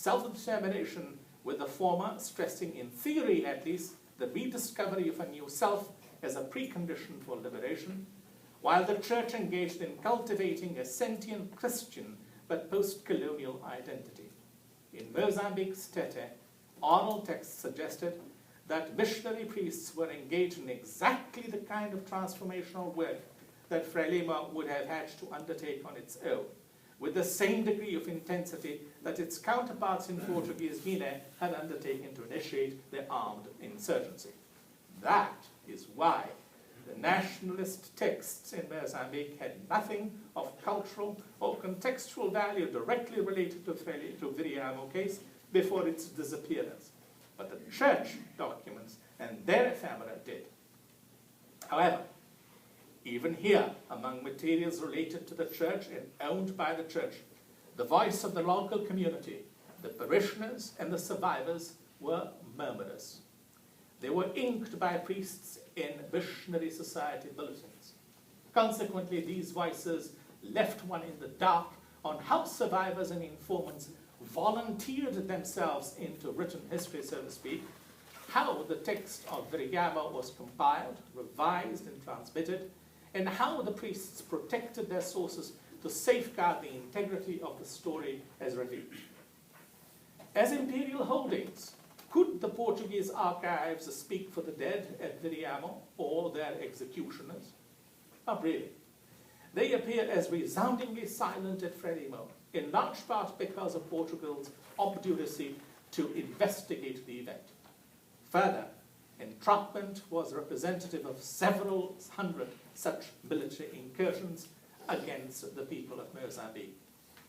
self-determination, with the former stressing, in theory at least, the rediscovery of a new self as a precondition for liberation, while the church engaged in cultivating a sentient Christian but post-colonial identity. In Mozambique's Tete, oral texts suggested that missionary priests were engaged in exactly the kind of transformational work that Frelimo would have had to undertake on its own, with the same degree of intensity that its counterparts in Portuguese Guinea had undertaken to initiate their armed insurgency. That is why the nationalist texts in Mozambique had nothing of cultural or contextual value directly related to Wiriyamu case before its disappearance. But the church documents and their ephemera did. However, even here, among materials related to the church and owned by the church, the voice of the local community, the parishioners and the survivors were murmurous. They were inked by priests in missionary society bulletins. Consequently, these voices left one in the dark on how survivors and informants volunteered themselves into written history, so to speak, how the text of Wiriyamu was compiled, revised, and transmitted, and how the priests protected their sources to safeguard the integrity of the story as revealed. As imperial holdings, could the Portuguese archives speak for the dead at Wiriyamu or their executioners? Not really. They appear as resoundingly silent at Frelimo, in large part because of Portugal's obduracy to investigate the event. Further, entrapment was representative of several hundred such military incursions against the people of Mozambique,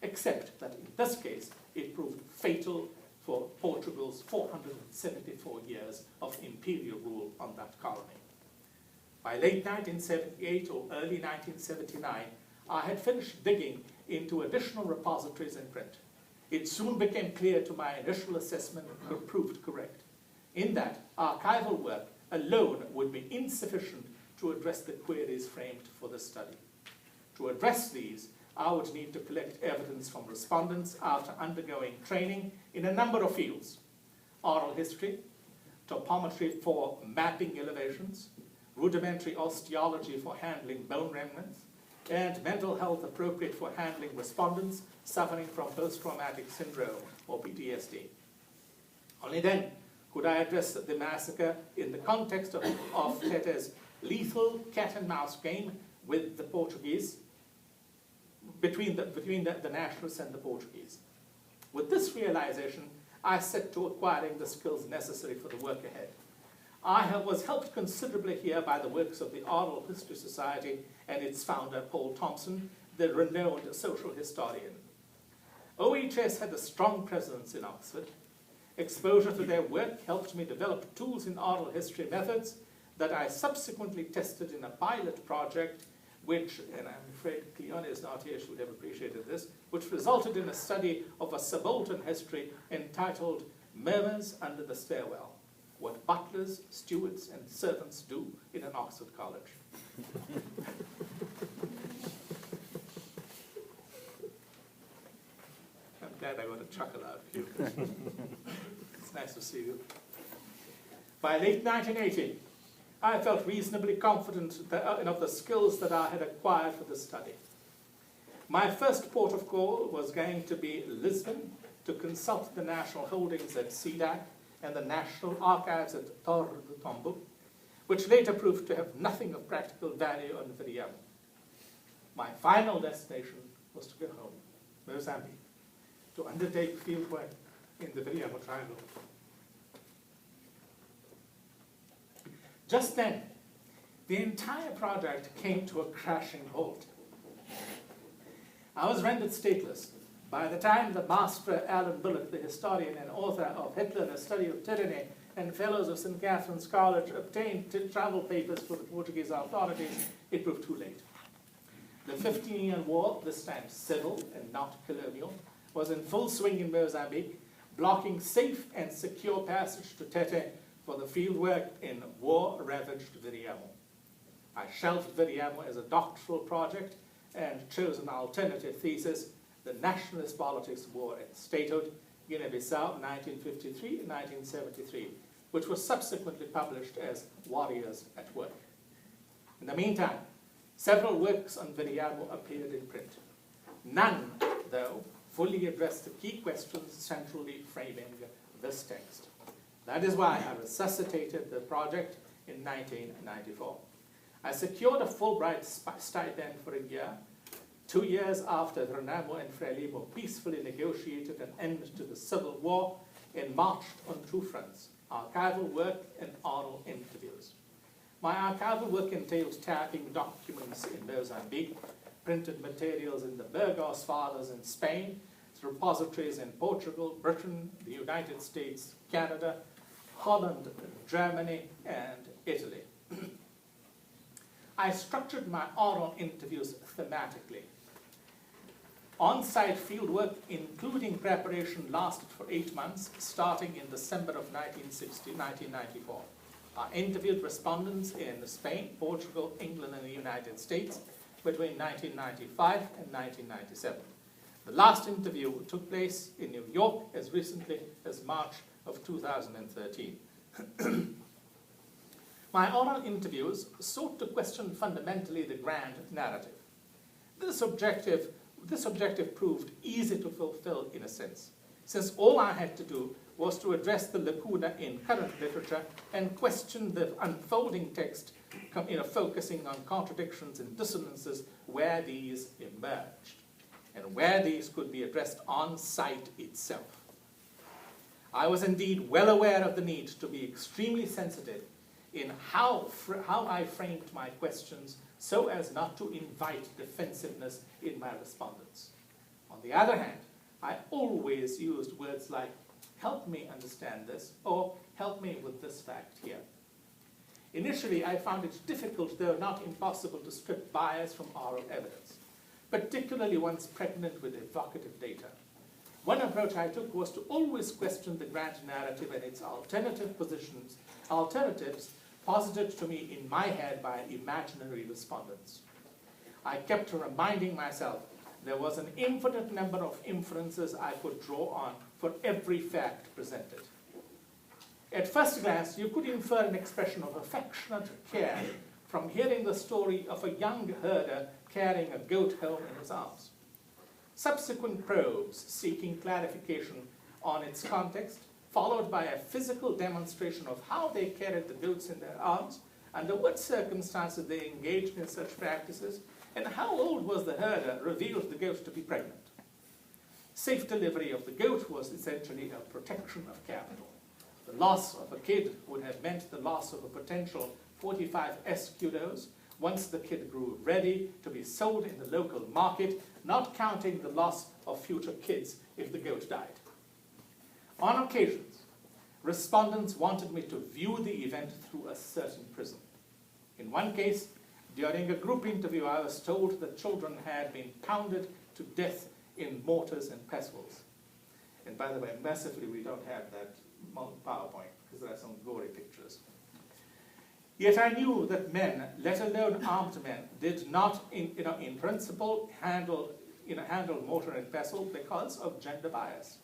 except that in this case it proved fatal for Portugal's 474 years of imperial rule on that colony. By late 1978 or early 1979, I had finished digging into additional repositories in print. It soon became clear to my initial assessment proved correct, in that archival work alone would be insufficient to address the queries framed for the study. To address these, I would need to collect evidence from respondents after undergoing training in a number of fields: oral history, topometry for mapping elevations, rudimentary osteology for handling bone remnants, and mental health appropriate for handling respondents suffering from post-traumatic syndrome or PTSD. Only then could I address the massacre in the context of Tete's lethal cat-and-mouse game with the Portuguese, between the nationalists and the Portuguese. With this realization, I set to acquiring the skills necessary for the work ahead. I was helped considerably here by the works of the Oral History Society and its founder, Paul Thompson, the renowned social historian. OHS had a strong presence in Oxford. Exposure to their work helped me develop tools in oral history methods that I subsequently tested in a pilot project which, and I'm afraid Cleone is not here, she would have appreciated this, which resulted in a study of a subaltern history entitled Murmurs Under the Stairwell: What Butlers, Stewards, and Servants Do in an Oxford College. I'm glad I got a chuckle out of you. It's nice to see you. By late 1980, I felt reasonably confident of the skills that I had acquired for the study. My first port of call was going to be Lisbon to consult the national holdings at CEDAC and the National Archives at Torre do Tombo, which later proved to have nothing of practical value on Wiriyamu. My final destination was to go home, Mozambique, to undertake field work in the Wiriyamu Triangle. Just then, the entire project came to a crashing halt. I was rendered stateless. By the time the master Alan Bullock, the historian and author of Hitler, A Study of Tyranny, and fellows of St. Catherine's College obtained travel papers for the Portuguese authorities, it proved too late. The 15-year war, this time civil and not colonial, was in full swing in Mozambique, blocking safe and secure passage to Tete for the fieldwork in war-ravaged Wiriyamu. I shelved Wiriyamu as a doctoral project and chose an alternative thesis, the nationalist politics, war, and statehood, Guinea-Bissau, 1953 and 1973, which was subsequently published as Warriors at Work. In the meantime, several works on Wiriyamu appeared in print. None, though, fully addressed the key questions centrally framing this text. That is why I resuscitated the project in 1994. I secured a Fulbright stipend for a year, 2 years after Renamo and Frelimo peacefully negotiated an end to the civil war and marched on two fronts: archival work and oral interviews. My archival work entailed typing documents in Mozambique, printed materials in the Burgos Fathers in Spain, repositories in Portugal, Britain, the United States, Canada, Holland, Germany, and Italy. I structured my oral interviews thematically. On-site fieldwork, including preparation, lasted for 8 months, starting in December of 1994. I interviewed respondents in Spain, Portugal, England, and the United States between 1995 and 1997. The last interview took place in New York as recently as March of 2013. My oral interviews sought to question fundamentally the grand narrative. This objective proved easy to fulfill in a sense, since all I had to do was to address the lacuna in current literature and question the unfolding text, focusing on contradictions and dissonances where these emerged, and where these could be addressed on site itself. I was indeed well aware of the need to be extremely sensitive in how I framed my questions so as not to invite defensiveness in my respondents. On the other hand, I always used words like, help me understand this, or help me with this fact here. Initially, I found it difficult, though not impossible, to strip bias from oral evidence, particularly ones pregnant with evocative data. One approach I took was to always question the grand narrative and its alternatives posited to me in my head by imaginary respondents. I kept reminding myself there was an infinite number of inferences I could draw on for every fact presented. At first glance, you could infer an expression of affectionate care from hearing the story of a young herder carrying a goat home in his arms. Subsequent probes seeking clarification on its context, followed by a physical demonstration of how they carried the goats in their arms, under what circumstances they engaged in such practices, and how old was the herder, revealed the goat to be pregnant. Safe delivery of the goat was essentially a protection of capital. The loss of a kid would have meant the loss of a potential 45 escudos once the kid grew ready to be sold in the local market, not counting the loss of future kids if the goat died. On occasions, respondents wanted me to view the event through a certain prism. In one case, during a group interview, I was told that children had been pounded to death in mortars and pestles. And by the way, mercifully, we don't have that PowerPoint because there are some gory pictures. Yet I knew that men, let alone armed men, did not, in principle, handle mortar and pestle because of gender bias.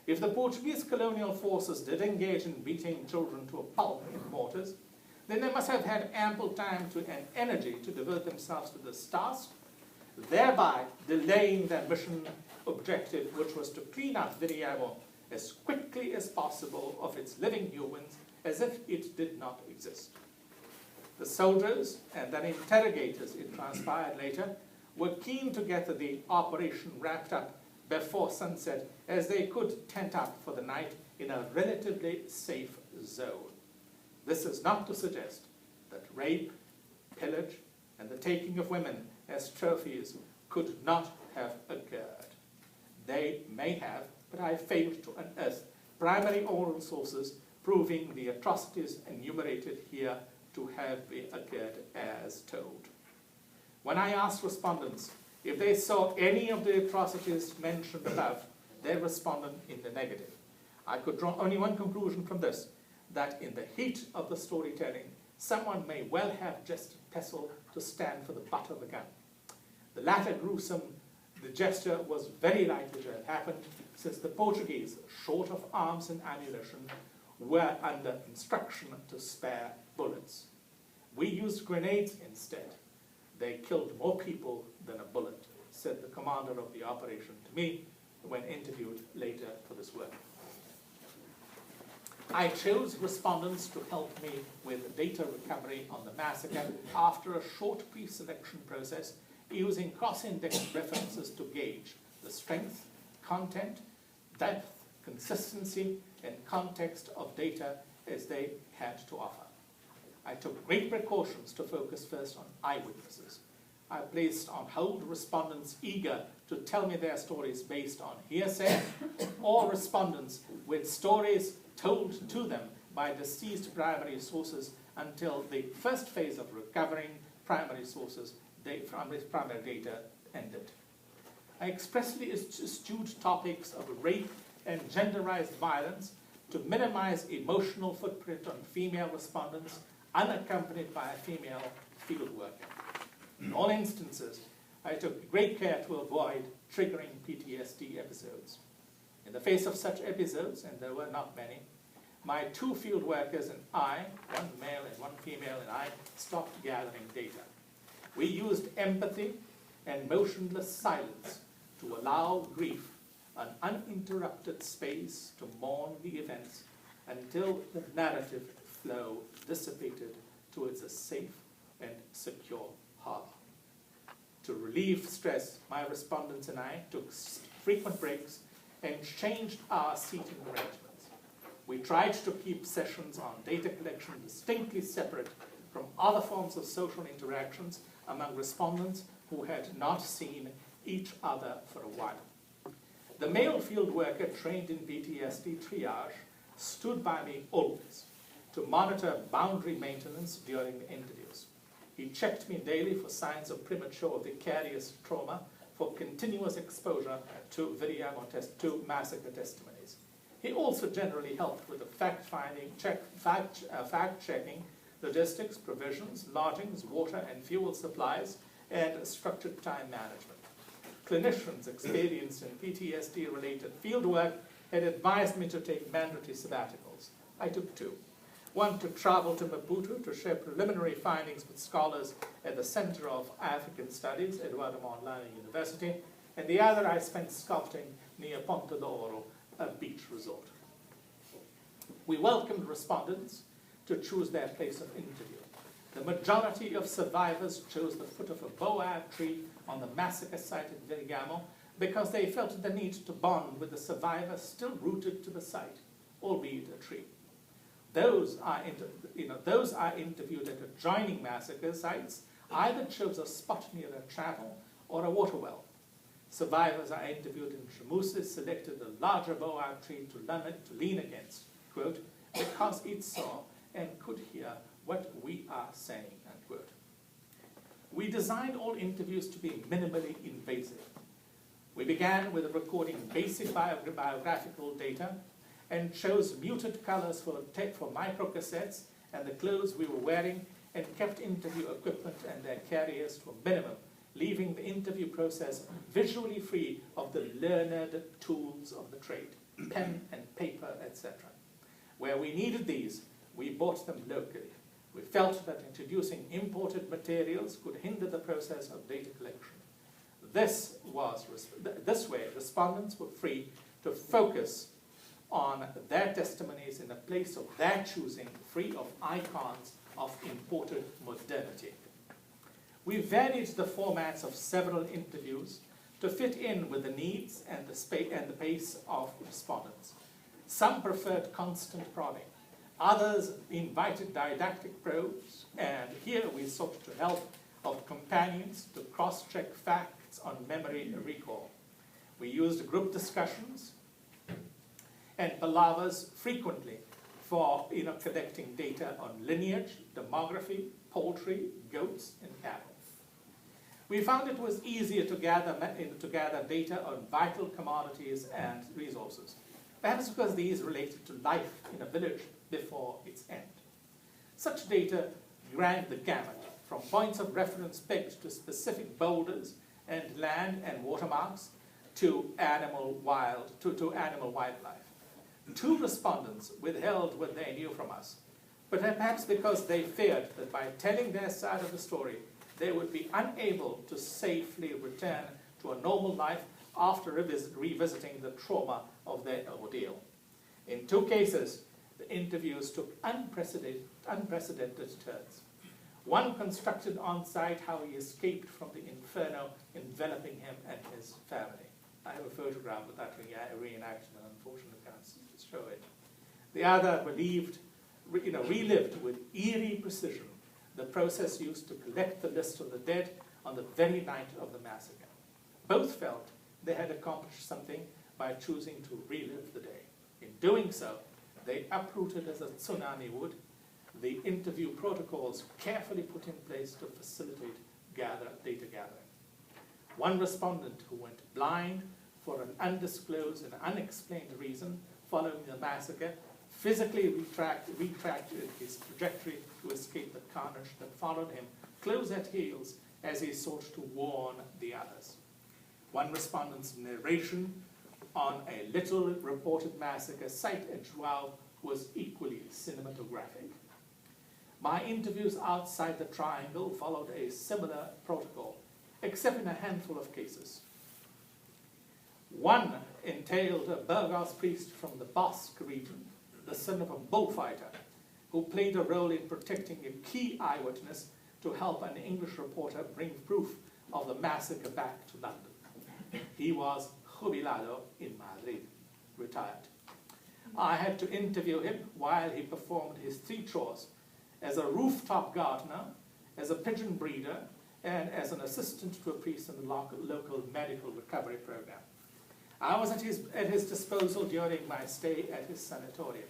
If the Portuguese colonial forces did engage in beating children to a pulp in mortars, then they must have had ample time and energy to devote themselves to this task, thereby delaying their mission objective, which was to clean up Wiriyamu as quickly as possible of its living humans as if it did not exist. The soldiers and then interrogators, it transpired later, were keen to get the operation wrapped up before sunset, as they could tent up for the night in a relatively safe zone. This is not to suggest that rape, pillage, and the taking of women as trophies could not have occurred. They may have, but I failed to unearth primary oral sources proving the atrocities enumerated here to have occurred as told. When I asked respondents if they saw any of the atrocities mentioned above, they responded in the negative. I could draw only one conclusion from this, that in the heat of the storytelling, someone may well have just pestle to stand for the butt of a gun. The latter gruesome The gesture was very likely to have happened, since the Portuguese, short of arms and ammunition, were under instruction to spare bullets. We used grenades instead. They killed more people than a bullet, said the commander of the operation to me when interviewed later for this work. I chose respondents to help me with data recovery on the massacre after a short pre-selection process using cross-indexed references to gauge the strength, content, depth, consistency, and context of data as they had to offer. I took great precautions to focus first on eyewitnesses. I placed on hold respondents eager to tell me their stories based on hearsay, or respondents with stories told to them by deceased primary sources until the first phase of recovering primary sources, primary data ended. I expressly eschewed topics of rape and genderized violence to minimize emotional footprint on female respondents unaccompanied by a female field worker. In all instances, I took great care to avoid triggering PTSD episodes. In the face of such episodes, and there were not many, my 2 field workers and I, one male and one female, and I stopped gathering data. We used empathy and motionless silence to allow grief an uninterrupted space to mourn the events until the narrative flow dissipated towards a safe and secure harbor. To relieve stress, my respondents and I took frequent breaks and changed our seating arrangements. We tried to keep sessions on data collection distinctly separate from other forms of social interactions among respondents who had not seen each other for a while. The male field worker trained in PTSD triage stood by me always to monitor boundary maintenance during the interviews. He checked me daily for signs of premature vicarious trauma for continuous exposure to Wiriyamu to massacre testimonies. He also generally helped with the fact-finding, fact-checking, logistics, provisions, lodgings, water and fuel supplies, and structured time management. Clinicians experienced in PTSD-related fieldwork had advised me to take mandatory sabbaticals. I took 2. One to travel to Maputo to share preliminary findings with scholars at the Center of African Studies at Wiriyamu University, and the other I spent sculpting near Ponta do Ouro, a beach resort. We welcomed respondents to choose their place of interview. The majority of survivors chose the foot of a boab tree on the massacre site at Wiriyamu because they felt the need to bond with the survivor still rooted to the site, albeit a tree. Those are interviewed at adjoining massacre sites either chose a spot near a chapel or a water well. Survivors are interviewed in Shamusis selected a larger boab tree to lean against, quote, because it saw and could hear what we are saying, unquote. We designed all interviews to be minimally invasive. We began with recording basic biographical data and chose muted colors for microcassettes and the clothes we were wearing, and kept interview equipment and their carriers to a minimum, leaving the interview process visually free of the learned tools of the trade, pen and paper, etc. Where we needed these, we bought them locally. We felt that introducing imported materials could hinder the process of data collection. This way, respondents were free to focus on their testimonies in a place of their choosing, free of icons of imported modernity. We varied the formats of several interviews to fit in with the needs and the pace of respondents. Some preferred constant prodding. Others invited didactic probes, and here we sought to help of companions to cross-check facts on memory and recall. We used group discussions and palavers frequently for collecting data on lineage, demography, poultry, goats, and cattle. We found it was easier to gather data on vital commodities and resources, perhaps because these related to life in a village before its end. Such data ran the gamut, from points of reference pegged to specific boulders and land and watermarks to animal wildlife. 2 respondents withheld what they knew from us, but perhaps because they feared that by telling their side of the story, they would be unable to safely return to a normal life after revisiting the trauma of their ordeal. In 2 cases, the interviews took unprecedented turns. One constructed on site how he escaped from the inferno enveloping him and his family. I have a photograph of that reenaction, and unfortunately can't show it. The other relived with eerie precision the process used to collect the list of the dead on the very night of the massacre. Both felt they had accomplished something by choosing to relive the day. In doing so, they uprooted as a tsunami would the interview protocols carefully put in place to facilitate data gathering. One respondent who went blind for an undisclosed and unexplained reason following the massacre physically retracted his trajectory to escape the carnage that followed him close at heels as he sought to warn the others. One respondent's narration on a little reported massacre site at Joao was equally cinematographic. My interviews outside the Triangle followed a similar protocol, except in a handful of cases. One entailed a Burgos priest from the Basque region, the son of a bullfighter, who played a role in protecting a key eyewitness to help an English reporter bring proof of the massacre back to London. He was jubilado in Madrid, retired. I had to interview him while he performed his 3 chores: as a rooftop gardener, as a pigeon breeder, and as an assistant to a priest in the local medical recovery program. I was at his disposal during my stay at his sanatorium.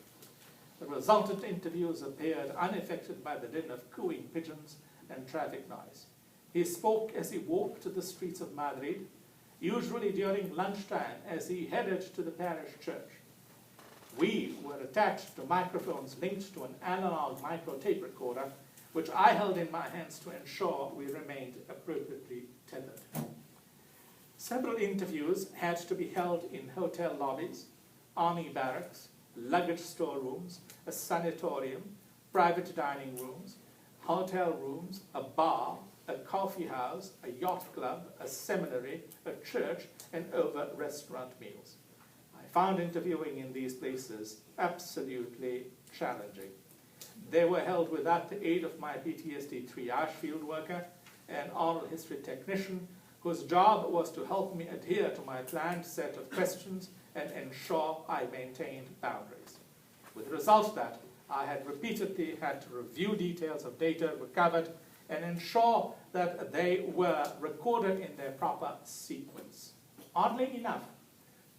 The resultant interviews appeared unaffected by the din of cooing pigeons and traffic noise. He spoke as he walked to the streets of Madrid, usually during lunchtime as he headed to the parish church. We were attached to microphones linked to an analog micro tape recorder, which I held in my hands to ensure we remained appropriately tethered. Several interviews had to be held in hotel lobbies, army barracks, luggage storerooms, a sanatorium, private dining rooms, hotel rooms, a bar, a coffee house, a yacht club, a seminary, a church, and over restaurant meals. I found interviewing in these places absolutely challenging. They were held without the aid of my PTSD triage field worker, an oral history technician, whose job was to help me adhere to my planned set of questions and ensure I maintained boundaries. With the result that I had repeatedly had to review details of data recovered and ensure that they were recorded in their proper sequence. Oddly enough,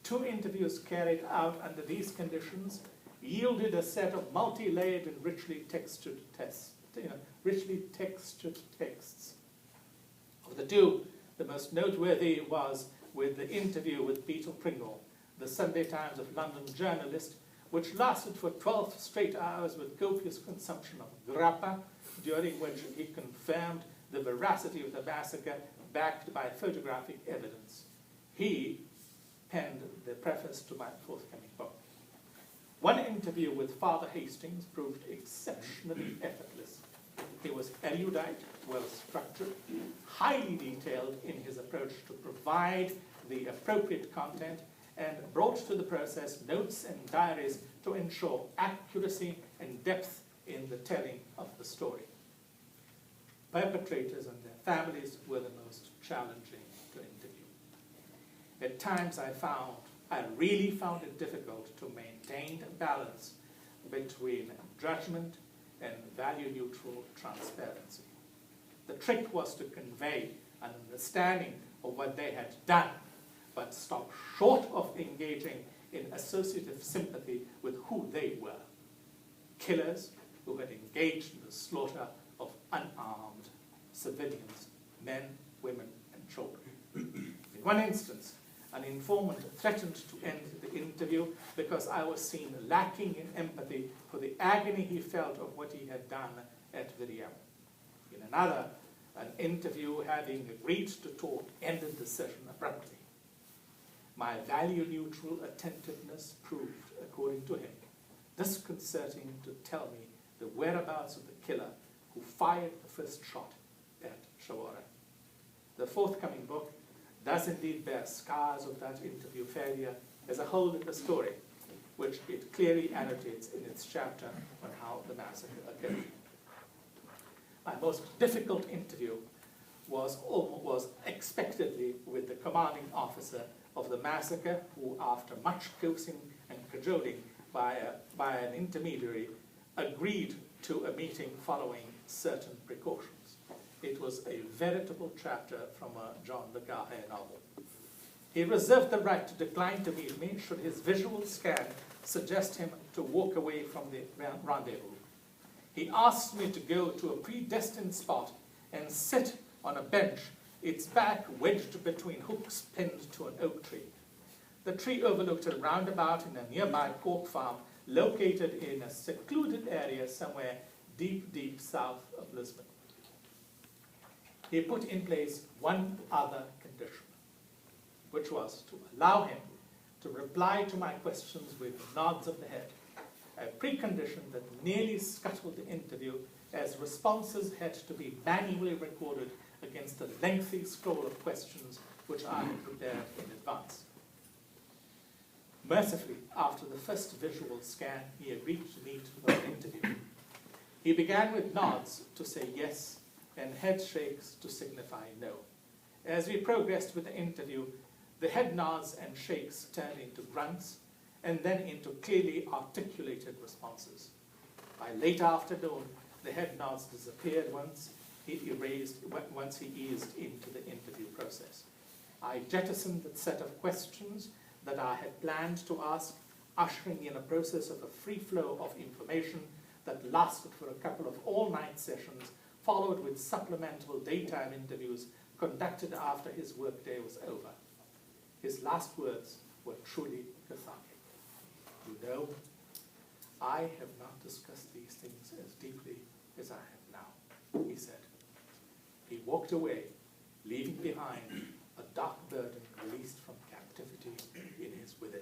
2 interviews carried out under these conditions yielded a set of multi-layered and richly textured texts. Of the 2, the most noteworthy was with the interview with Peter Pringle, the Sunday Times of London journalist, which lasted for 12 straight hours with copious consumption of grappa, during which he confirmed the veracity of the massacre backed by photographic evidence. He penned the preface to my forthcoming book. One interview with Father Hastings proved exceptionally effortless. He was erudite, well-structured, highly detailed in his approach to provide the appropriate content, and brought to the process notes and diaries to ensure accuracy and depth in the telling of the story. Perpetrators and their families were the most challenging to interview. At times I really found it difficult to maintain a balance between judgment and value-neutral transparency. The trick was to convey an understanding of what they had done, but stop short of engaging in associative sympathy with who they were. Killers who had engaged in the slaughter of unarmed civilians, men, women, and children. In one instance, an informant threatened to end the interview because I was seen lacking in empathy for the agony he felt of what he had done at Wiriyamu. In another, An interview having agreed to talk ended the session abruptly. My value-neutral attentiveness proved, according to him, disconcerting to tell me the whereabouts of the killer who fired the first shot at Shawara. The forthcoming book does indeed bear scars of that interview failure as a hole in the story, which it clearly annotates in its chapter on how the massacre occurred. My most difficult interview was expectedly with the commanding officer of the massacre, who, after much coaxing and cajoling by an intermediary, agreed to a meeting following certain precautions. It was a veritable chapter from a John le Carré novel. He reserved the right to decline to meet me should his visual scan suggest him to walk away from the rendezvous. He asked me to go to a predestined spot and sit on a bench, its back wedged between hooks pinned to an oak tree. The tree overlooked a roundabout in a nearby pork farm located in a secluded area somewhere deep, deep south of Lisbon. He put in place one other condition, which was to allow him to reply to my questions with nods of the head, a precondition that nearly scuttled the interview, as responses had to be manually recorded against a lengthy scroll of questions which I had prepared in advance. Mercifully, after the first visual scan, he agreed to meet for an interview. He began with nods to say yes and head shakes to signify no. As we progressed with the interview, the head nods and shakes turned into grunts and then into clearly articulated responses. By late afternoon, the head nods disappeared once he eased into the interview process. I jettisoned the set of questions that I had planned to ask, ushering in a process of a free flow of information that lasted for a couple of all-night sessions, followed with supplemental daytime interviews conducted after his workday was over. His last words were truly cathartic. You know, I have not discussed these things as deeply as I have now, he said. He walked away, leaving behind a dark burden released from captivity in his within.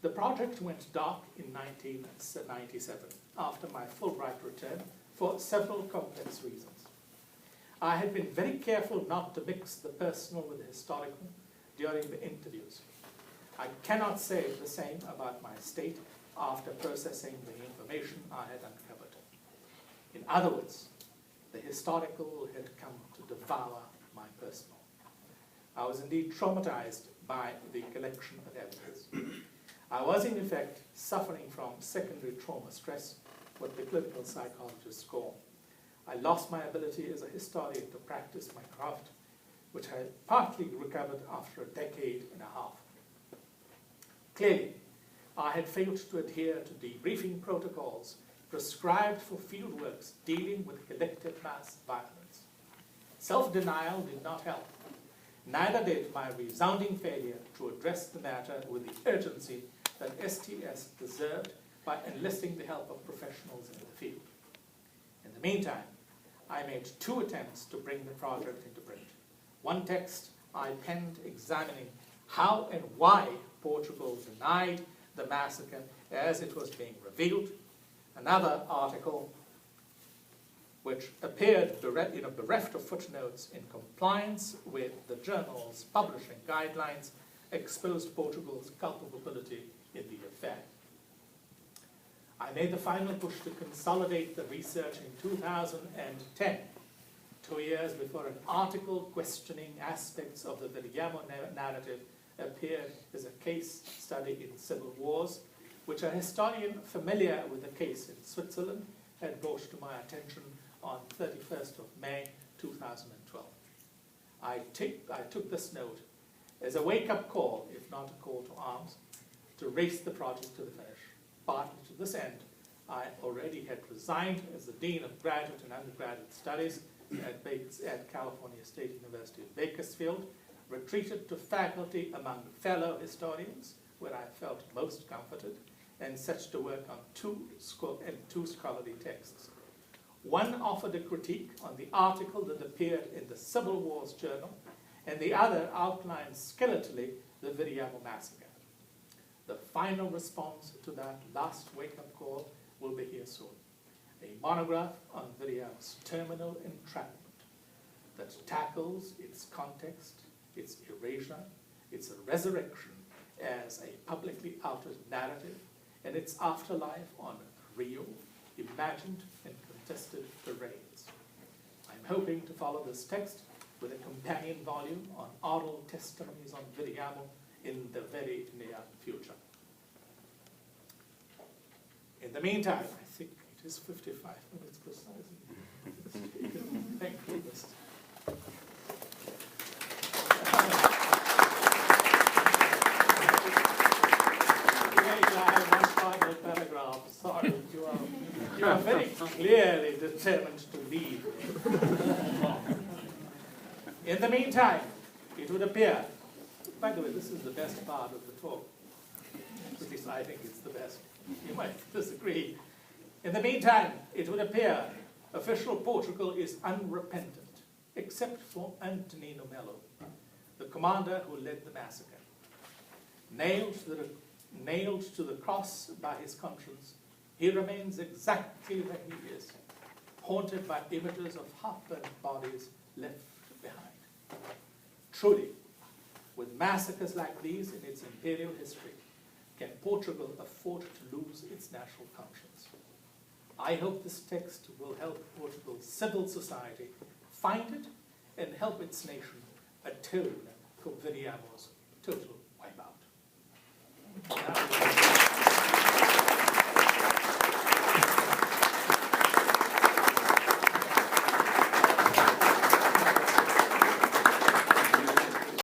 The project went dark in 1997, after my Fulbright return, for several complex reasons. I had been very careful not to mix the personal with the historical during the interviews. I cannot say the same about my state after processing the information I had uncovered. In other words, the historical had come to devour my personal. I was indeed traumatized by the collection of evidence. I was, in effect, suffering from secondary trauma stress, what the clinical psychologists call. I lost my ability as a historian to practice my craft, which I partly recovered after a decade and a half. Clearly, I had failed to adhere to debriefing protocols prescribed for fieldworks dealing with collective mass violence. Self-denial did not help. Neither did my resounding failure to address the matter with the urgency that STS deserved by enlisting the help of professionals in the field. In the meantime, I made 2 attempts to bring the project into print. One text I penned examining how and why Portugal denied the massacre as it was being revealed. Another article, which appeared bereft of footnotes in compliance with the journal's publishing guidelines, exposed Portugal's culpability in the affair. I made the final push to consolidate the research in 2010, 2 years before an article questioning aspects of the Wiriyamu narrative appeared as a case study in civil wars, which a historian familiar with the case in Switzerland had brought to my attention on 31st of May 2012. I took this note as a wake-up call, if not a call to arms, to race the project to the finish. Partly to this end, I already had resigned as the Dean of Graduate and Undergraduate Studies at California State University of Bakersfield, retreated to faculty among fellow historians, where I felt most comforted, and set to work on two scholarly texts. One offered a critique on the article that appeared in the Civil Wars Journal, and the other outlined skeletally the Wiriyamu massacre. The final response to that last wake-up call will be here soon. A monograph on Wiriyamu's terminal entrapment that tackles its context, its erasure, its resurrection as a publicly outed narrative, and its afterlife on real, imagined, and contested terrains. I'm hoping to follow this text with a companion volume on oral testimonies on Wiriyamu in the very near future. In the meantime, I think it is 55 minutes precisely. Thank you, Mr. I have one final paragraph. Sorry, you are very clearly determined to leave. In the meantime, it would appear, by the way, this is the best part of the talk. At least I think it's the best. You might disagree. In the meantime, it would appear official Portugal is unrepentant, except for Antonino Melo, the commander who led the massacre. Nailed to the cross by his conscience, he remains exactly where he is, haunted by images of half-burnt bodies left behind. Truly, with massacres like these in its imperial history, can Portugal afford to lose its national conscience? I hope this text will help Portugal's civil society find it and help its nation atone for Wiriyamu's total wipeout.